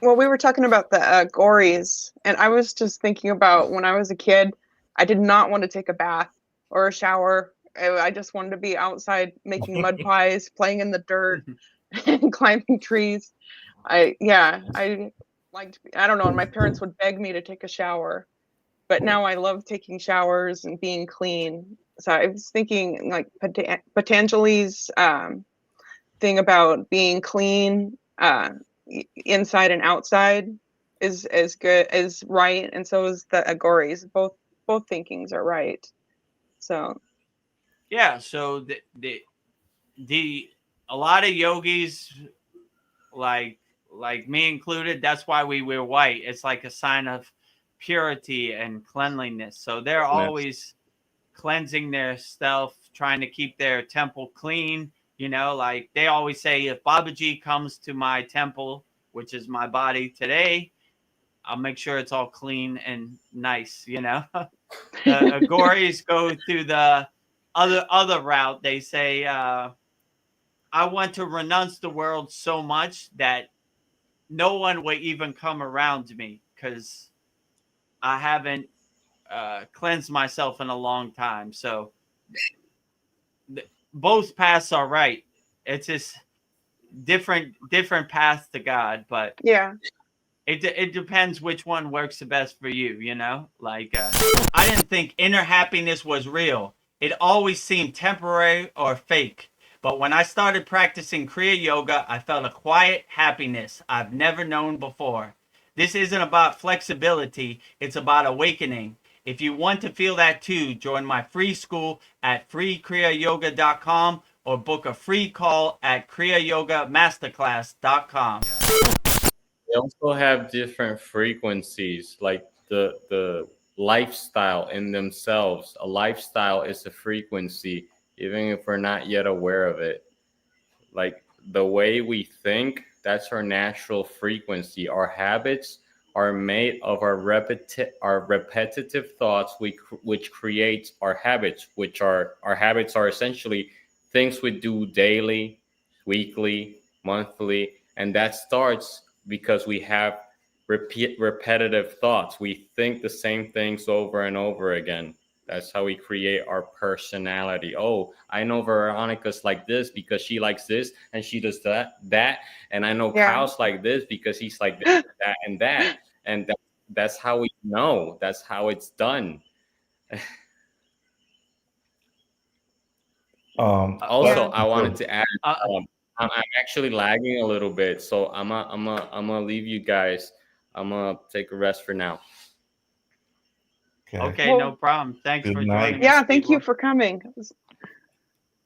Well, we were talking about the gories, and I was just thinking about when I was a kid, I did not want to take a bath or a shower. I just wanted to be outside making mud pies, playing in the dirt, and climbing trees. I liked, I don't know, and my parents would beg me to take a shower, but now I love taking showers and being clean. So I was thinking like Patanjali's thing about being clean, inside and outside is good, is right, and so is the Agoris. Both thinkings are right. So Yeah. So the a lot of yogis, like me included, that's why we wear white. It's like a sign of purity and cleanliness. So they're always cleansing their self, trying to keep their temple clean. You know, like they always say, if Babaji comes to my temple, which is my body today, I'll make sure it's all clean and nice. You know, the Agoris go through the other route. They say, I want to renounce the world so much that no one will even come around me because I haven't cleansed myself in a long time. So both paths are right. It's just different paths to God, but yeah, it depends which one works the best for you. You know, like I didn't think inner happiness was real. It always seemed temporary or fake. But when I started practicing Kriya Yoga, I felt a quiet happiness I've never known before. This isn't about flexibility, it's about awakening. If you want to feel that too, join my free school at freekriyayogamasterclass.com or book a free call at kriyayogamasterclass.com. They also have different frequencies, like the lifestyle in themselves. A lifestyle is a frequency, even if we're not yet aware of it. Like the way we think, that's our natural frequency. Our habits are made of our repetitive thoughts, which creates our habits, which are our habits are essentially things we do daily, weekly, monthly, and that starts because we have repetitive thoughts. We think the same things over and over again. That's how we create our personality. Oh, I know Veronica's like this because she likes this and she does that. And I know yeah. Kyle's like this because he's like this, that, and that. And that's how we know. That's how it's done. Also, I wanted to add, I'm actually lagging a little bit, so I'm gonna leave you guys. I'm gonna take a rest for now. Okay, Well, no problem. Thanks good for night. joining us. yeah, thank you Steve. for coming. It was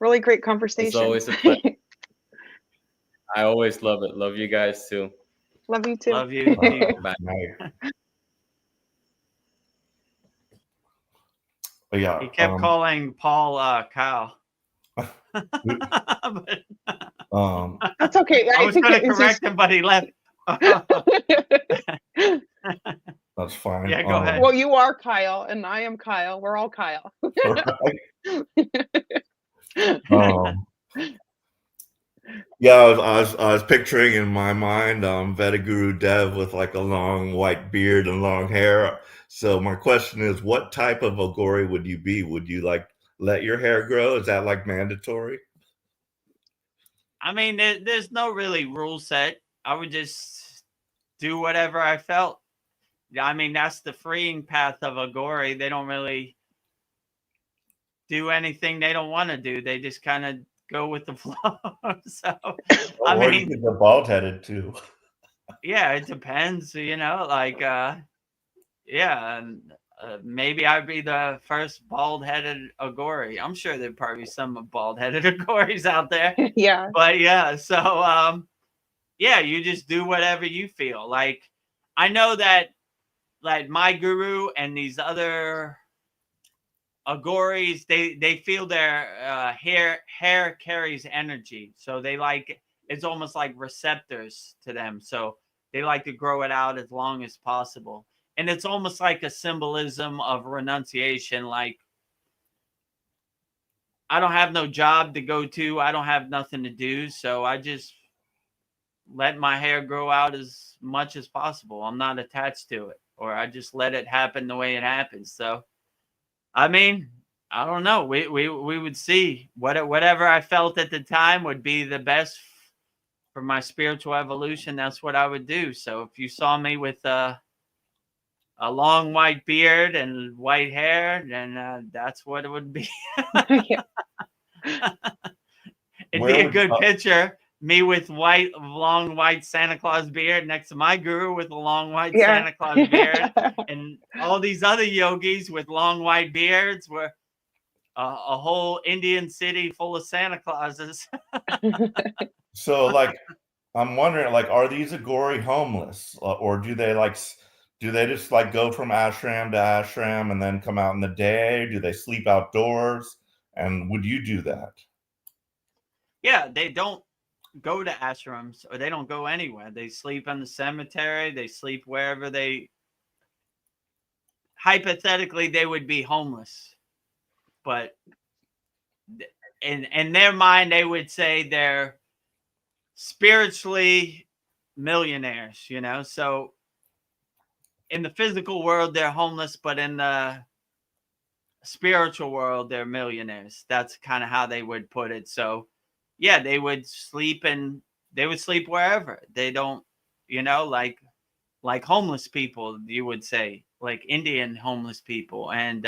really great It's conversation. always a pleasure. I always love it. Love you guys too. Love you too. Love you too. Bye. Night. But yeah, He kept calling Paul Kyle. but, That's okay. I was think going to it was correct him, but he left. that's fine. Yeah, go ahead. Well, you are Kyle, and I am Kyle. We're all Kyle. Yeah, I was picturing in my mind Vedaguru Dev with like a long white beard and long hair. So my question is, what type of Agori would you be? Would you like let your hair grow? Is that like mandatory? I mean, there's no really rule set. I would just do whatever I felt. I mean, that's the freeing path of Agori. They don't really do anything they don't want to do. They just kind of go with the flow. So, I mean, the bald headed too. Yeah, it depends. You know, like, yeah, and maybe I'd be the first bald-headed Agori. I'm sure there'd probably be some bald-headed Agoris out there. Yeah. But yeah, so yeah, you just do whatever you feel. Like, I know that, like, my guru and these other Agoris, they feel their hair carries energy, so they like, it's almost like receptors to them. So they like to grow it out as long as possible. And it's almost like a symbolism of renunciation. Like, I don't have no job to go to. I don't have nothing to do. So I just let my hair grow out as much as possible. I'm not attached to it, or I just let it happen the way it happens. So, I mean, I don't know. We would see whatever I felt at the time would be the best for my spiritual evolution. That's what I would do. So if you saw me with a long white beard and white hair, then that's what it would be. Yeah. It'd be a good picture. Me with long white Santa Claus beard next to my guru with a long white Yeah. Santa Claus beard, and all these other yogis with long white beards were a whole Indian city full of Santa Clauses. So, like, I'm wondering, like, are these Agori homeless, or do they just like go from ashram to ashram and then come out in the day? Do they sleep outdoors? And would you do that? Yeah, they don't go to ashrams, or they don't go anywhere. They sleep in the cemetery. They sleep wherever hypothetically they would be homeless, but in their mind they would say they're spiritually millionaires, so in the physical world they're homeless, but in the spiritual world they're millionaires. That's kind of how they would put it. So yeah, they would sleep wherever. They don't, like homeless people, you would say, like Indian homeless people, and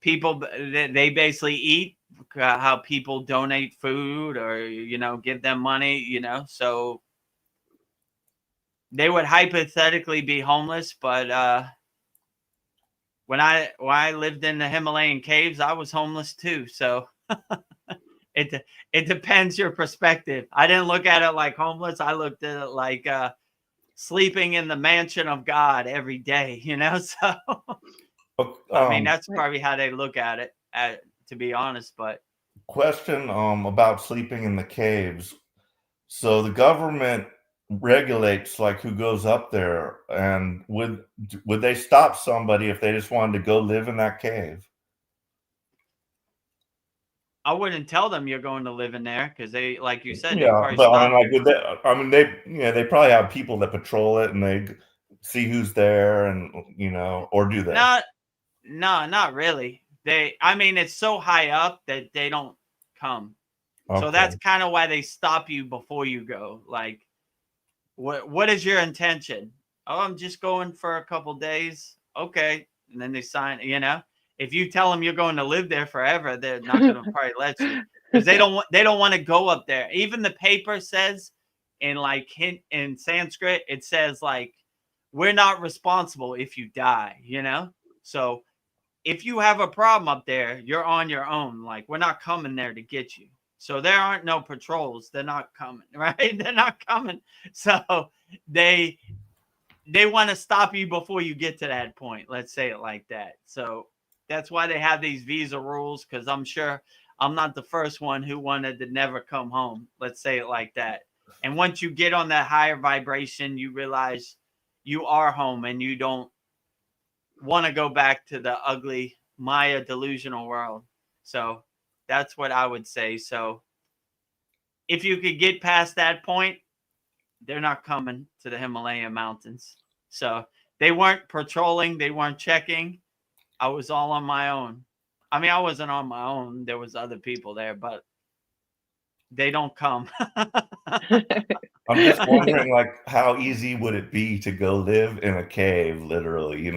people, they basically eat how people donate food, or give them money, so they would hypothetically be homeless. But when I lived in the Himalayan caves, I was homeless too. So it depends your perspective. I didn't look at it like homeless. I looked at it like sleeping in the mansion of God every day, so I mean, that's probably how they look at it, to be honest. But question about sleeping in the caves. So the government regulates like who goes up there, and would they stop somebody if they just wanted to go live in that cave? I wouldn't tell them you're going to live in there, because they, like you said, they Yeah, probably but I stop mean, like, you. would they? I mean, they probably have people that patrol it and they see who's there, and or do they? No, not really. I mean, it's so high up that they don't come. So that's Okay. kind of why they stop you before you go. Like, what is your intention? Oh, I'm just going for a couple days. Okay. And then they sign, if you tell them you're going to live there forever, they're not going to probably let you, because they don't want to go up there. Even the paper says in Sanskrit, it says like, we're not responsible if you die, So if you have a problem up there, you're on your own. Like, we're not coming there to get you. So there aren't no patrols. They're not coming, right? They're not coming. So they want to stop you before you get to that point. Let's say it like that. So that's why they have these visa rules, because I'm sure I'm not the first one who wanted to never come home. Let's say it like that. And once you get on that higher vibration, you realize you are home, and you don't want to go back to the ugly Maya delusional world. So that's what I would say. So if you could get past that point, they're not coming to the Himalayan mountains. So they weren't patrolling. They weren't checking. I was all on my own. I mean, I wasn't on my own. There was other people there, but they don't come. I'm just wondering, like, how easy would it be to go live in a cave, literally,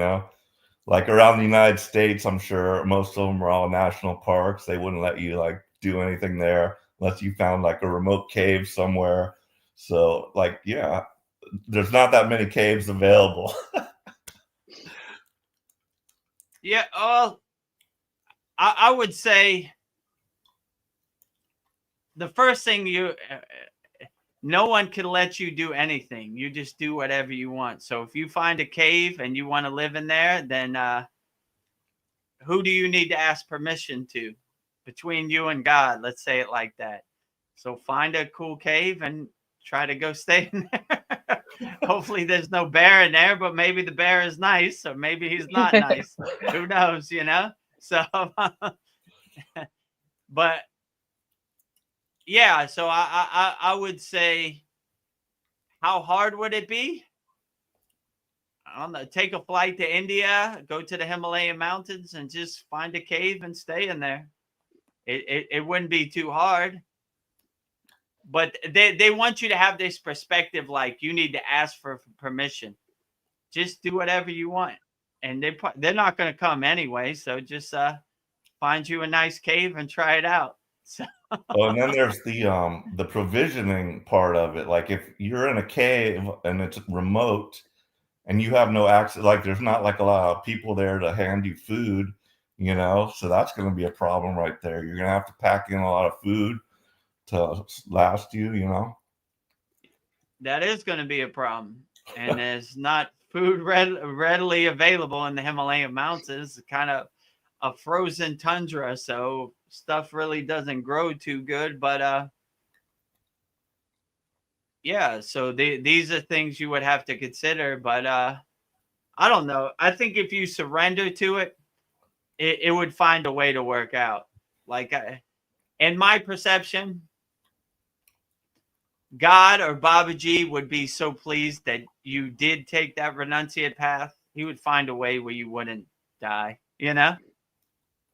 Like around the United States, I'm sure most of them are all national parks. They wouldn't let you like do anything there unless you found like a remote cave somewhere. So like, yeah, there's not that many caves available. Yeah. I would say the first thing no one can let you do anything. You just do whatever you want. So if you find a cave and you want to live in there, then who do you need to ask permission to? Between you and God, let's say it like that. So find a cool cave and try to go stay in there. Hopefully there's no bear in there, but maybe the bear is nice, or maybe he's not nice. Who knows, So, but yeah, so I would say how hard would it be? I don't know. Take a flight to India, go to the Himalayan mountains, and just find a cave and stay in there. It wouldn't be too hard. But they want you to have this perspective, like you need to ask for permission. Just do whatever you want, and they're not going to come anyway. So just find you a nice cave and try it out. So. Oh, and then there's the provisioning part of it. Like if you're in a cave and it's remote and you have no access, like there's not like a lot of people there to hand you food, you know, so that's going to be a problem right there. You're going to have to pack in a lot of food to last you, you know. That is going to be a problem. And there's not food readily available in the Himalayan mountains. It's kind of a frozen tundra, so stuff really doesn't grow too good. But yeah, so these are things you would have to consider. But I don't know. I think if you surrender to it, it would find a way to work out. Like in my perception, God or Babaji would be so pleased that you did take that renunciate path. He would find a way where you wouldn't die, you know?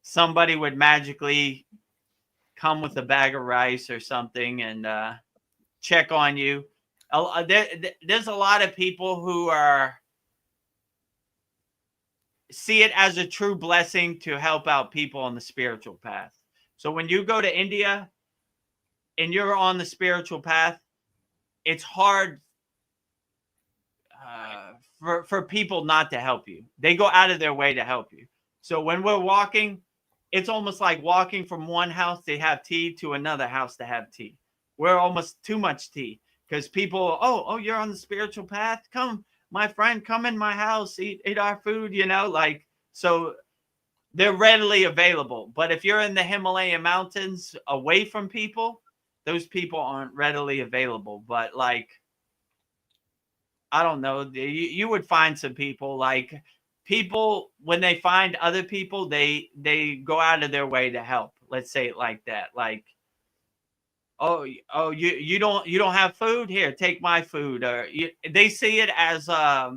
Somebody would magically come with a bag of rice or something and check on you. There's a lot of people who see it as a true blessing to help out people on the spiritual path. So when you go to India and you're on the spiritual path, it's hard for people not to help you. They go out of their way to help you. So when we're walking, it's almost like walking from one house to have tea to another house to have tea. We're almost too much tea because people, oh, you're on the spiritual path. Come, my friend, come in my house, eat our food, you know, like, so they're readily available. But if you're in the Himalayan mountains away from people, those people aren't readily available. But like, I don't know, you would find some people, like people, when they find other people, they go out of their way to help. Let's say it like that. Like, oh, you don't have food? Here, take my food. Or they see it as how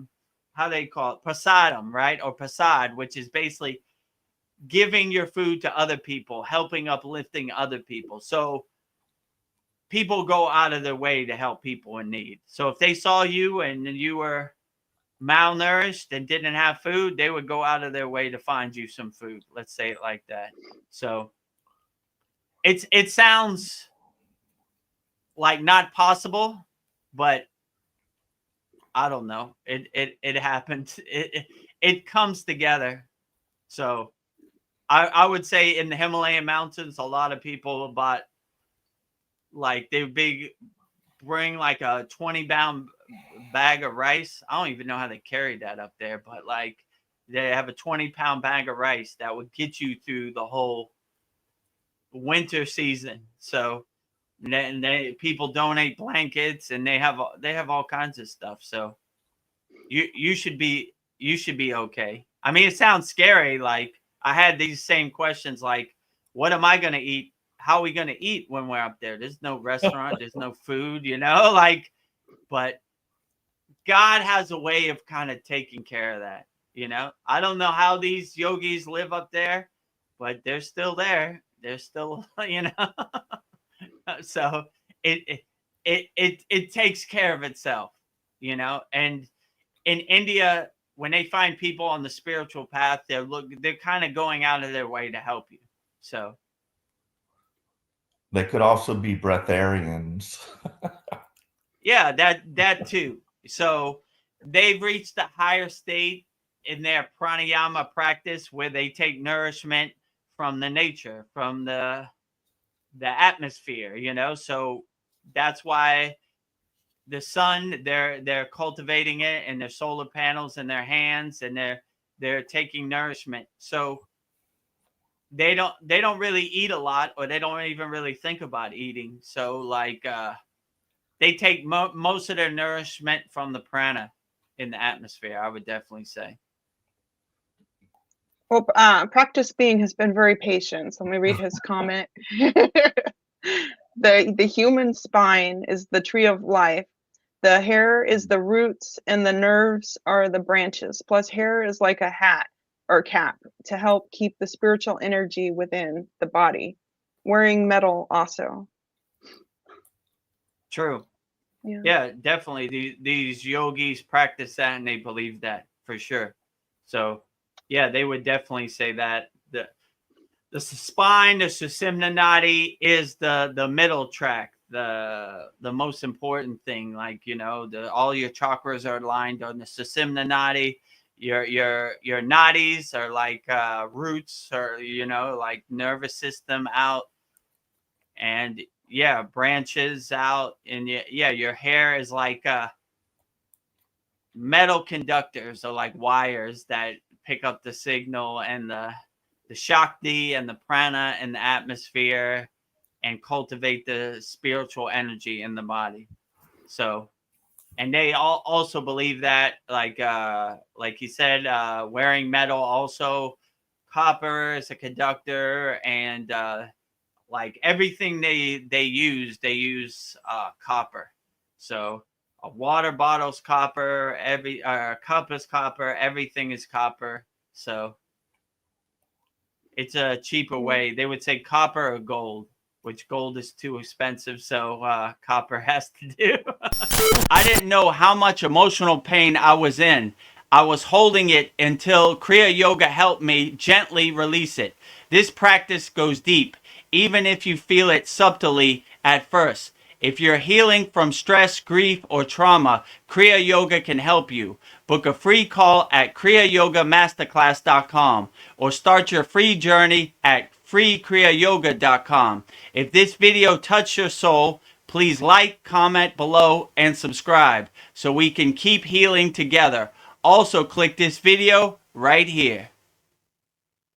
they call it, prasadam, right? Or prasad, which is basically giving your food to other people, helping uplifting other people. So people go out of their way to help people in need. So if they saw you and you were malnourished and didn't have food, they would go out of their way to find you some food. Let's say it like that. So it sounds like not possible, but I don't know. It happens. It comes together. So I would say in the Himalayan mountains, a lot of people bought, like, they bring like a 20-pound bag of rice. I don't even know how they carry that up there, but like they have a 20-pound bag of rice that would get you through the whole winter season. So people donate blankets and they have all kinds of stuff. So you should be okay. I mean, it sounds scary. Like I had these same questions, like, what am I going to eat? How are we going to eat when we're up there? There's no restaurant. There's no food, you know, like, but God has a way of kind of taking care of that. You know, I don't know how these yogis live up there, but they're still there. They're still, you know, so it takes care of itself, you know. And in India, when they find people on the spiritual path, they're kind of going out of their way to help you. So they could also be breatharians. yeah, that too. So they've reached a higher state in their pranayama practice where they take nourishment from the nature, from the atmosphere, you know. So that's why the sun, they're cultivating it in their solar panels in their hands, and they're taking nourishment. So they don't really eat a lot, or they don't even really think about eating. So like they take most of their nourishment from the prana in the atmosphere, I would definitely say. Well, Practice Being has been very patient. So let me read his comment. The human spine is the tree of life The hair is the roots and the nerves are the branches. Plus hair is like a hat or cap to help keep the spiritual energy within the body. Wearing metal also. True. Yeah, definitely. These yogis practice that and they believe that for sure. So, yeah, they would definitely say that the spine, the Sushumna Nadi is the middle track, the most important thing. Like, you know, all your chakras are aligned on the Sushumna Nadi. Your nadis are like roots, or, you know, like nervous system out, and yeah, branches out, and yeah, your hair is like metal conductors, or like wires that pick up the signal, and the Shakti and the prana and the atmosphere, and cultivate the spiritual energy in the body. So, and they also believe that, like you said, wearing metal also, copper is a conductor, and like everything they use copper. So a water bottle's copper, every cup is copper, everything is copper. So it's a cheaper way. They would say copper or gold, which gold is too expensive, so copper has to do. I didn't know how much emotional pain I was in. I was holding it until Kriya Yoga helped me gently release it. This practice goes deep, even if you feel it subtly at first. If you're healing from stress, grief, or trauma, Kriya Yoga can help you. Book a free call at kriyayogamasterclass.com or start your free journey at freekriyayoga.com. If this video touched your soul, please like, comment below, and subscribe so we can keep healing together. Also, click this video right here.